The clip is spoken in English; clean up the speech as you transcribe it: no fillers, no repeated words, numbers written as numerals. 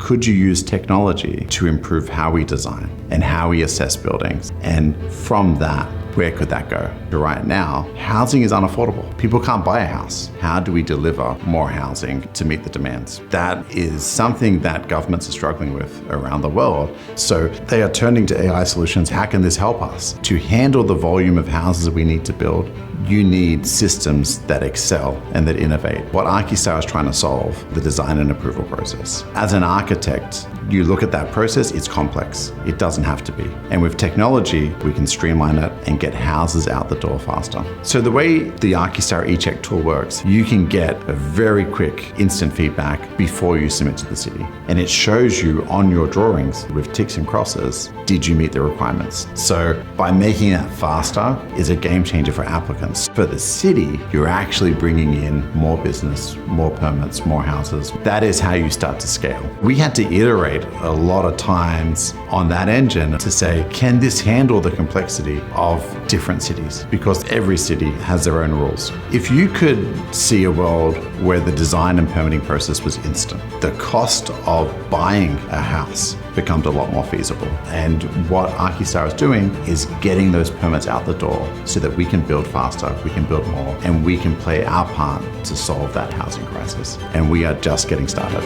Could you use technology to improve how we design and how we assess buildings? And from that, where could that go? Right now, housing is unaffordable. People can't buy a house. How do we deliver more housing to meet the demands? That is something that governments are struggling with around the world. So they are turning to AI solutions. How can this help us? To handle the volume of houses we need to build, you need systems that excel and that innovate. What Archistar is trying to solve, the design and approval process. As an architect, you look at that process, it's complex. It doesn't have to be. And with technology, we can streamline it and get houses out the door faster. So the way the Archistar eCheck tool works, you can get a very quick instant feedback before you submit to the city. And it shows you on your drawings with ticks and crosses, did you meet the requirements? So by making that faster is a game changer for applicants. For the city, you're actually bringing in more business, more permits, more houses. That is how you start to scale. We had to iterate a lot of times on that engine to say, can this handle the complexity of different cities? Because every city has their own rules. If you could see a world where the design and permitting process was instant, the cost of buying a house becomes a lot more feasible. And what Archistar is doing is getting those permits out the door so that we can build faster, we can build more, and we can play our part to solve that housing crisis. And we are just getting started.